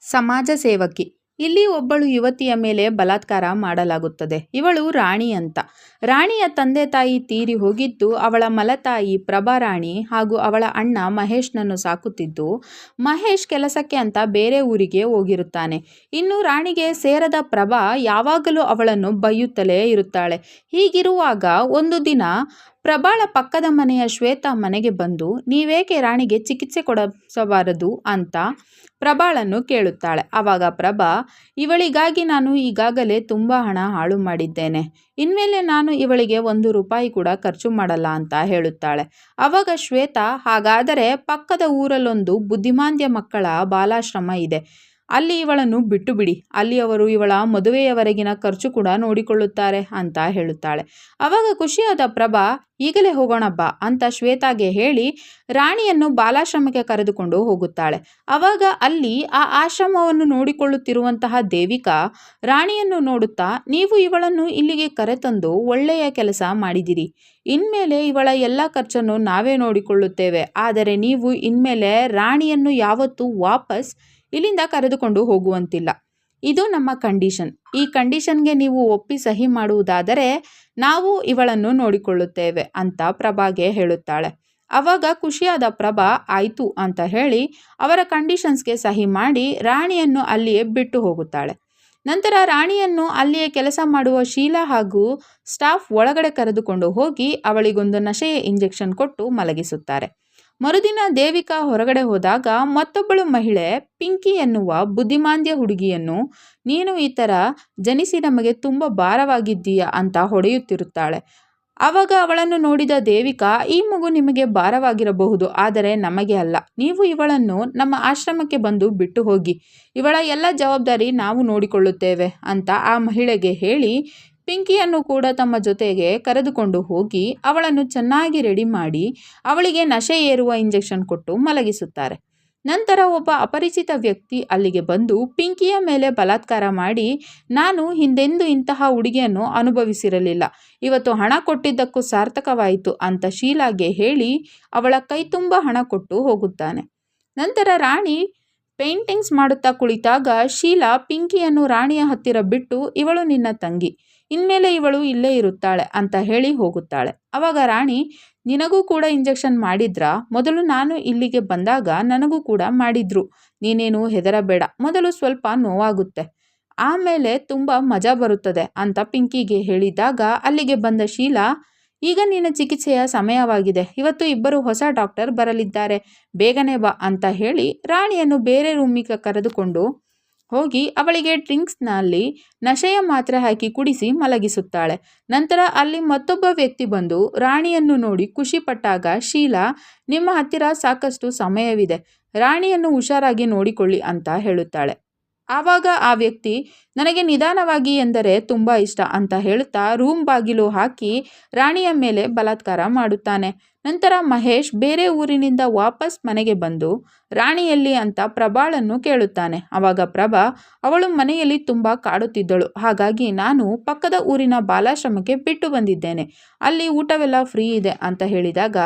ಸಮಾಜ ಸೇವಕಿ. ಇಲ್ಲಿ ಒಬ್ಬಳು ಯುವತಿಯ ಮೇಲೆ ಬಲಾತ್ಕಾರ ಮಾಡಲಾಗುತ್ತದೆ. ಇವಳು ರಾಣಿ ಅಂತ. ರಾಣಿಯ ತಂದೆ ತಾಯಿ ತೀರಿ ಹೋಗಿದ್ದು ಅವಳ ಮಲತಾಯಿ ಪ್ರಭಾ ರಾಣಿ ಹಾಗೂ ಅವಳ ಅಣ್ಣ ಮಹೇಶ್ನನ್ನು ಸಾಕುತ್ತಿದ್ದು, ಮಹೇಶ್ ಕೆಲಸಕ್ಕೆ ಅಂತ ಬೇರೆ ಊರಿಗೆ ಹೋಗಿರುತ್ತಾನೆ. ಇನ್ನು ರಾಣಿಗೆ ಸೇರದ ಪ್ರಭಾ ಯಾವಾಗಲೂ ಅವಳನ್ನು ಬೈಯುತ್ತಲೇ ಇರುತ್ತಾಳೆ. ಹೀಗಿರುವಾಗ ಒಂದು ದಿನ ಪ್ರಭಾಳ ಪಕ್ಕದ ಮನೆಯ ಶ್ವೇತಾ ಮನೆಗೆ ಬಂದು, ನೀವೇಕೆ ರಾಣಿಗೆ ಚಿಕಿತ್ಸೆ ಕೊಡಿಸಬಾರದು ಅಂತ ಪ್ರಭಾಳನ್ನು ಕೇಳುತ್ತಾಳೆ. ಆವಾಗ ಪ್ರಭಾ, ಇವಳಿಗಾಗಿ ನಾನು ಈಗಾಗಲೇ ತುಂಬ ಹಣ ಹಾಳು ಮಾಡಿದ್ದೇನೆ, ಇನ್ಮೇಲೆ ನಾನು ಇವಳಿಗೆ 1 ರೂಪಾಯಿ ಕೂಡ ಖರ್ಚು ಮಾಡಲ್ಲ ಅಂತ ಹೇಳುತ್ತಾಳೆ. ಆವಾಗ ಶ್ವೇತಾ, ಹಾಗಾದರೆ ಪಕ್ಕದ ಊರಲ್ಲೊಂದು ಬುದ್ಧಿಮಾಂದ್ಯ ಮಕ್ಕಳ ಬಾಲಾಶ್ರಮ ಇದೆ, ಅಲ್ಲಿ ಇವಳನ್ನು ಬಿಟ್ಟು ಬಿಡಿ, ಅಲ್ಲಿ ಅವರು ಇವಳ ಮದುವೆಯವರೆಗಿನ ಖರ್ಚು ಕೂಡ ನೋಡಿಕೊಳ್ಳುತ್ತಾರೆ ಅಂತ ಹೇಳುತ್ತಾಳೆ. ಆವಾಗ ಖುಷಿಯಾದ ಪ್ರಭಾ, ಈಗಲೇ ಹೋಗೋಣ ಬಾ ಅಂತ ಶ್ವೇತಾಗೆ ಹೇಳಿ ರಾಣಿಯನ್ನು ಬಾಲಾಶ್ರಮಕ್ಕೆ ಕರೆದುಕೊಂಡು ಹೋಗುತ್ತಾಳೆ. ಆವಾಗ ಅಲ್ಲಿ ಆ ಆಶ್ರಮವನ್ನು ನೋಡಿಕೊಳ್ಳುತ್ತಿರುವಂತಹ ದೇವಿಕಾ ರಾಣಿಯನ್ನು ನೋಡುತ್ತಾ, ನೀವು ಇವಳನ್ನು ಇಲ್ಲಿಗೆ ಕರೆತಂದು ಒಳ್ಳೆಯ ಕೆಲಸ ಮಾಡಿದಿರಿ, ಇನ್ಮೇಲೆ ಇವಳ ಎಲ್ಲ ಖರ್ಚನ್ನು ನಾವೇ ನೋಡಿಕೊಳ್ಳುತ್ತೇವೆ, ಆದರೆ ನೀವು ಇನ್ಮೇಲೆ ರಾಣಿಯನ್ನು ಯಾವತ್ತೂ ವಾಪಸ್ ಇಲ್ಲಿಂದ ಕರೆದುಕೊಂಡು ಹೋಗುವಂತಿಲ್ಲ, ಇದು ನಮ್ಮ ಕಂಡೀಷನ್. ಈ ಕಂಡೀಷನ್ಗೆ ನೀವು ಒಪ್ಪಿ ಸಹಿ ಮಾಡುವುದಾದರೆ ನಾವು ಇವಳನ್ನು ನೋಡಿಕೊಳ್ಳುತ್ತೇವೆ ಅಂತ ಪ್ರಭಾಗೆ ಹೇಳುತ್ತಾಳೆ. ಆವಾಗ ಖುಷಿಯಾದ ಪ್ರಭಾ ಆಯಿತು ಅಂತ ಹೇಳಿ ಅವರ ಕಂಡೀಷನ್ಸ್ಗೆ ಸಹಿ ಮಾಡಿ ರಾಣಿಯನ್ನು ಅಲ್ಲಿಯೇ ಬಿಟ್ಟು ಹೋಗುತ್ತಾಳೆ. ನಂತರ ರಾಣಿಯನ್ನು ಅಲ್ಲಿಯೇ ಕೆಲಸ ಮಾಡುವ ಶೀಲಾ ಹಾಗೂ ಸ್ಟಾಫ್ ಒಳಗಡೆ ಕರೆದುಕೊಂಡು ಹೋಗಿ ಅವಳಿಗೊಂದು ನಶೆಯ ಇಂಜೆಕ್ಷನ್ ಕೊಟ್ಟು ಮಲಗಿಸುತ್ತಾರೆ. ಮರುದಿನ ದೇವಿಕಾ ಹೊರಗಡೆ ಹೋದಾಗ ಮತ್ತೊಬ್ಬಳು ಮಹಿಳೆ ಪಿಂಕಿ ಎನ್ನುವ ಬುದ್ಧಿಮಾಂದ್ಯ ಹುಡುಗಿಯನ್ನು, ನೀನು ಈ ಥರ ಜನಿಸಿ ನಮಗೆ ತುಂಬ ಭಾರವಾಗಿದ್ದೀಯಾ ಅಂತ ಹೊಡೆಯುತ್ತಿರುತ್ತಾಳೆ. ಆವಾಗ ಅವಳನ್ನು ನೋಡಿದ ದೇವಿಕಾ, ಈ ಮಗು ನಿಮಗೆ ಭಾರವಾಗಿರಬಹುದು, ಆದರೆ ನಮಗೆ ಅಲ್ಲ, ನೀವು ಇವಳನ್ನು ನಮ್ಮ ಆಶ್ರಮಕ್ಕೆ ಬಂದು ಬಿಟ್ಟು ಹೋಗಿ, ಇವಳ ಎಲ್ಲ ಜವಾಬ್ದಾರಿ ನಾವು ನೋಡಿಕೊಳ್ಳುತ್ತೇವೆ ಅಂತ ಆ ಮಹಿಳೆಗೆ ಹೇಳಿ ಪಿಂಕಿಯನ್ನು ಕೂಡ ತಮ್ಮ ಜೊತೆಗೆ ಕರೆದುಕೊಂಡು ಹೋಗಿ ಅವಳನ್ನು ಚೆನ್ನಾಗಿ ರೆಡಿ ಮಾಡಿ ಅವಳಿಗೆ ನಶೆ ಏರುವ ಇಂಜೆಕ್ಷನ್ ಕೊಟ್ಟು ಮಲಗಿಸುತ್ತಾರೆ. ನಂತರ ಒಬ್ಬ ಅಪರಿಚಿತ ವ್ಯಕ್ತಿ ಅಲ್ಲಿಗೆ ಬಂದು ಪಿಂಕಿಯ ಮೇಲೆ ಬಲಾತ್ಕಾರ ಮಾಡಿ, ನಾನು ಹಿಂದೆಂದೂ ಇಂತಹ ಹುಡುಗಿಯನ್ನು ಅನುಭವಿಸಿರಲಿಲ್ಲ, ಇವತ್ತು ಹಣ ಕೊಟ್ಟಿದ್ದಕ್ಕೂ ಸಾರ್ಥಕವಾಯಿತು ಅಂತ ಶೀಲಾಗೆ ಹೇಳಿ ಅವಳ ಕೈ ತುಂಬ ಹಣ ಕೊಟ್ಟು ಹೋಗುತ್ತಾನೆ. ನಂತರ ರಾಣಿ ಪೇಂಟಿಂಗ್ಸ್ ಮಾಡುತ್ತಾ ಕುಳಿತಾಗ ಶೀಲಾ ಪಿಂಕಿಯನ್ನು ರಾಣಿಯ ಹತ್ತಿರ ಬಿಟ್ಟು, ಇವಳು ನಿನ್ನ ತಂಗಿ, ಇನ್ಮೇಲೆ ಇವಳು ಇಲ್ಲೇ ಇರುತ್ತಾಳೆ ಅಂತ ಹೇಳಿ ಹೋಗುತ್ತಾಳೆ. ಆವಾಗ ರಾಣಿ, ನಿನಗೂ ಕೂಡ ಇಂಜೆಕ್ಷನ್ ಮಾಡಿದ್ರಾ? ಮೊದಲು ನಾನು ಇಲ್ಲಿಗೆ ಬಂದಾಗ ನನಗೂ ಕೂಡ ಮಾಡಿದ್ರು, ನೀನೇನು ಹೆದರಬೇಡ, ಮೊದಲು ಸ್ವಲ್ಪ ನೋವಾಗುತ್ತೆ, ಆಮೇಲೆ ತುಂಬ ಮಜಾ ಬರುತ್ತದೆ ಅಂತ ಪಿಂಕಿಗೆ ಹೇಳಿದಾಗ ಅಲ್ಲಿಗೆ ಬಂದ ಶೀಲಾ, ಈಗ ನಿನ್ನ ಚಿಕಿತ್ಸೆಯ ಸಮಯವಾಗಿದೆ, ಇವತ್ತು 2 ಹೊಸ ಡಾಕ್ಟರ್ ಬರಲಿದ್ದಾರೆ, ಬೇಗನೆ ಬಾ ಅಂತ ಹೇಳಿ ರಾಣಿಯನ್ನು ಬೇರೆ ರೂಮಿಗೆ ಕರೆದುಕೊಂಡು ಹೋಗಿ ಅವಳಿಗೆ ಡ್ರಿಂಕ್ಸ್ನಲ್ಲಿ ನಶೆಯ ಮಾತ್ರೆ ಹಾಕಿ ಕುಡಿಸಿ ಮಲಗಿಸುತ್ತಾಳೆ. ನಂತರ ಅಲ್ಲಿ ಮತ್ತೊಬ್ಬ ವ್ಯಕ್ತಿ ಬಂದು ರಾಣಿಯನ್ನು ನೋಡಿ ಖುಷಿಪಟ್ಟಾಗ ಶೀಲಾ, ನಿಮ್ಮ ಹತ್ತಿರ ಸಾಕಷ್ಟು ಸಮಯವಿದೆ, ರಾಣಿಯನ್ನು ಹುಷಾರಾಗಿ ನೋಡಿಕೊಳ್ಳಿ ಅಂತ ಹೇಳುತ್ತಾಳೆ. ಆವಾಗ ಆ ವ್ಯಕ್ತಿ, ನನಗೆ ನಿಧಾನವಾಗಿ ಎಂದರೆ ತುಂಬ ಇಷ್ಟ ಅಂತ ಹೇಳುತ್ತಾ ರೂಮ್ ಬಾಗಿಲು ಹಾಕಿ ರಾಣಿಯ ಮೇಲೆ ಬಲಾತ್ಕಾರ ಮಾಡುತ್ತಾನೆ. ನಂತರ ಮಹೇಶ್ ಬೇರೆ ಊರಿನಿಂದ ವಾಪಸ್ ಮನೆಗೆ ಬಂದು ರಾಣಿಯಲ್ಲಿ ಅಂತ ಪ್ರಭಾಳನ್ನು ಕೇಳುತ್ತಾನೆ. ಆವಾಗ ಪ್ರಭಾ, ಅವಳು ಮನೆಯಲ್ಲಿ ತುಂಬ ಕಾಡುತ್ತಿದ್ದಳು, ಹಾಗಾಗಿ ನಾನು ಪಕ್ಕದ ಊರಿನ ಬಾಲಾಶ್ರಮಕ್ಕೆ ಬಿಟ್ಟು ಬಂದಿದ್ದೇನೆ, ಅಲ್ಲಿ ಊಟವೆಲ್ಲ ಫ್ರೀ ಇದೆ ಅಂತ ಹೇಳಿದಾಗ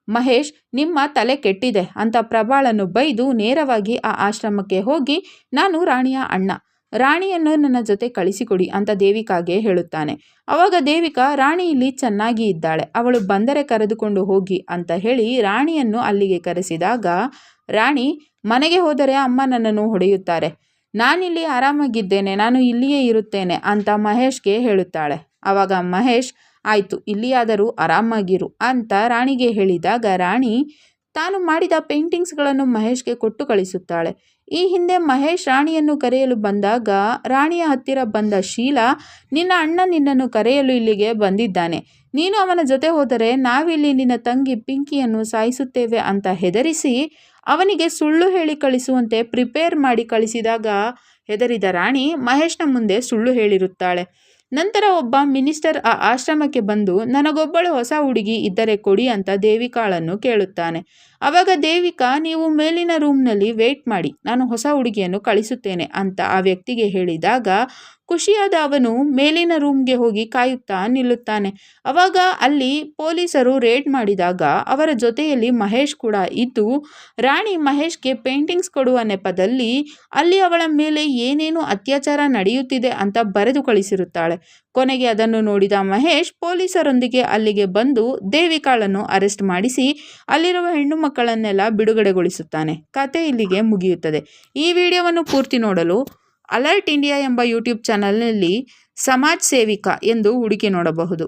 ಮಹೇಶ್, ನಿಮ್ಮ ತಲೆ ಕೆಟ್ಟಿದೆ ಅಂತ ಪ್ರಭಾಳನ್ನು ಬೈದು ನೇರವಾಗಿ ಆ ಆಶ್ರಮಕ್ಕೆ ಹೋಗಿ, ನಾನು ರಾಣಿಯ ಅಣ್ಣ, ರಾಣಿಯನ್ನು ನನ್ನ ಜೊತೆ ಕಳಿಸಿಕೊಡಿ ಅಂತ ದೇವಿಕಾಗೆ ಹೇಳುತ್ತಾನೆ. ಆವಾಗ ದೇವಿಕಾ, ರಾಣಿ ಇಲ್ಲಿ ಚೆನ್ನಾಗಿ ಇದ್ದಾಳೆ, ಅವಳು ಬಂದರೆ ಕರೆದುಕೊಂಡು ಹೋಗಿ ಅಂತ ಹೇಳಿ ರಾಣಿಯನ್ನು ಅಲ್ಲಿಗೆ ಕರೆಸಿದಾಗ ರಾಣಿ, ಮನೆಗೆ ಹೋದರೆ ಅಮ್ಮ ನನ್ನನ್ನು ಹೊಡೆಯುತ್ತಾರೆ, ನಾನಿಲ್ಲಿ ಆರಾಮಾಗಿದ್ದೇನೆ, ನಾನು ಇಲ್ಲಿಯೇ ಇರುತ್ತೇನೆ ಅಂತ ಮಹೇಶ್ಗೆ ಹೇಳುತ್ತಾಳೆ. ಆವಾಗ ಮಹೇಶ್, ಆಯಿತು, ಇಲ್ಲಿಯಾದರೂ ಆರಾಮಾಗಿರು ಅಂತ ರಾಣಿಗೆ ಹೇಳಿದಾಗ ರಾಣಿ ತಾನು ಮಾಡಿದ ಪೇಂಟಿಂಗ್ಸ್ಗಳನ್ನು ಮಹೇಶ್ಗೆ ಕೊಟ್ಟು ಕಳಿಸುತ್ತಾಳೆ. ಈ ಹಿಂದೆ ಮಹೇಶ್ ರಾಣಿಯನ್ನು ಕರೆಯಲು ಬಂದಾಗ ರಾಣಿಯ ಹತ್ತಿರ ಬಂದ ಶೀಲಾ, ನಿನ್ನ ಅಣ್ಣ ನಿನ್ನನ್ನು ಕರೆಯಲು ಇಲ್ಲಿಗೆ ಬಂದಿದ್ದಾನೆ, ನೀನು ಅವನ ಜೊತೆ ಹೋದರೆ ನಾವಿಲ್ಲಿ ನಿನ್ನ ತಂಗಿ ಪಿಂಕಿಯನ್ನು ಸಾಯಿಸುತ್ತೇವೆ ಅಂತ ಹೆದರಿಸಿ ಅವನಿಗೆ ಸುಳ್ಳು ಹೇಳಿ ಕಳಿಸುವಂತೆ ಪ್ರಿಪೇರ್ ಮಾಡಿ ಕಳಿಸಿದಾಗ ಹೆದರಿದ ರಾಣಿ ಮಹೇಶ್ನ ಮುಂದೆ ಸುಳ್ಳು ಹೇಳಿರುತ್ತಾಳೆ. ನಂತರ ಒಬ್ಬ ಮಿನಿಸ್ಟರ್ ಆ ಆಶ್ರಮಕ್ಕೆ ಬಂದು, ನನಗೊಬ್ಬಳು ಹೊಸ ಹುಡುಗಿ ಇದ್ದರೆ ಕೊಡಿ ಅಂತ ದೇವಿಕಾಳನ್ನು ಕೇಳುತ್ತಾನೆ. ಅವಾಗ ದೇವಿಕಾ, ನೀವು ಮೇಲಿನ ರೂಮ್ನಲ್ಲಿ ವೇಟ್ ಮಾಡಿ, ನಾನು ಹೊಸ ಹುಡುಗಿಯನ್ನು ಕಳಿಸುತ್ತೇನೆ ಅಂತ ಆ ವ್ಯಕ್ತಿಗೆ ಹೇಳಿದಾಗ ಖುಷಿಯಾದ ಅವನು ಮೇಲಿನ ರೂಮ್ಗೆ ಹೋಗಿ ಕಾಯುತ್ತಾ ನಿಲ್ಲುತ್ತಾನೆ. ಅವಾಗ ಅಲ್ಲಿ ಪೊಲೀಸರು ರೇಡ್ ಮಾಡಿದಾಗ ಅವರ ಜೊತೆಯಲ್ಲಿ ಮಹೇಶ್ ಕೂಡ ಇದ್ದು ರಾಣಿ ಮಹೇಶ್ಗೆ ಪೇಂಟಿಂಗ್ಸ್ ಕೊಡುವ ನೆಪದಲ್ಲಿ ಅಲ್ಲಿ ಅವಳ ಮೇಲೆ ಏನೇನು ಅತ್ಯಾಚಾರ ನಡೆಯುತ್ತಿದೆ ಅಂತ ಬರೆದು ಕಳಿಸಿರುತ್ತಾಳೆ. ಕೊನೆಗೆ ಅದನ್ನು ನೋಡಿದ ಮಹೇಶ್ ಪೊಲೀಸರೊಂದಿಗೆ ಅಲ್ಲಿಗೆ ಬಂದು ದೇವಿಕಾಳನ್ನು ಅರೆಸ್ಟ್ ಮಾಡಿಸಿ ಅಲ್ಲಿರುವ ಹೆಣ್ಣು ಮಕ್ಕಳನ್ನೆಲ್ಲ ಬಿಡುಗಡೆಗೊಳಿಸುತ್ತಾನೆ. ಕತೆ ಇಲ್ಲಿಗೆ ಮುಗಿಯುತ್ತದೆ. ಈ ವಿಡಿಯೋವನ್ನು ಪೂರ್ತಿ ನೋಡಲು ಅಲರ್ಟ್ ಇಂಡಿಯಾ ಎಂಬ ಯೂಟ್ಯೂಬ್ ಚಾನಲ್ನಲ್ಲಿ ಸಮಾಜ್ ಸೇವಿಕಾ ಎಂದು ಹುಡುಕಿ ನೋಡಬಹುದು.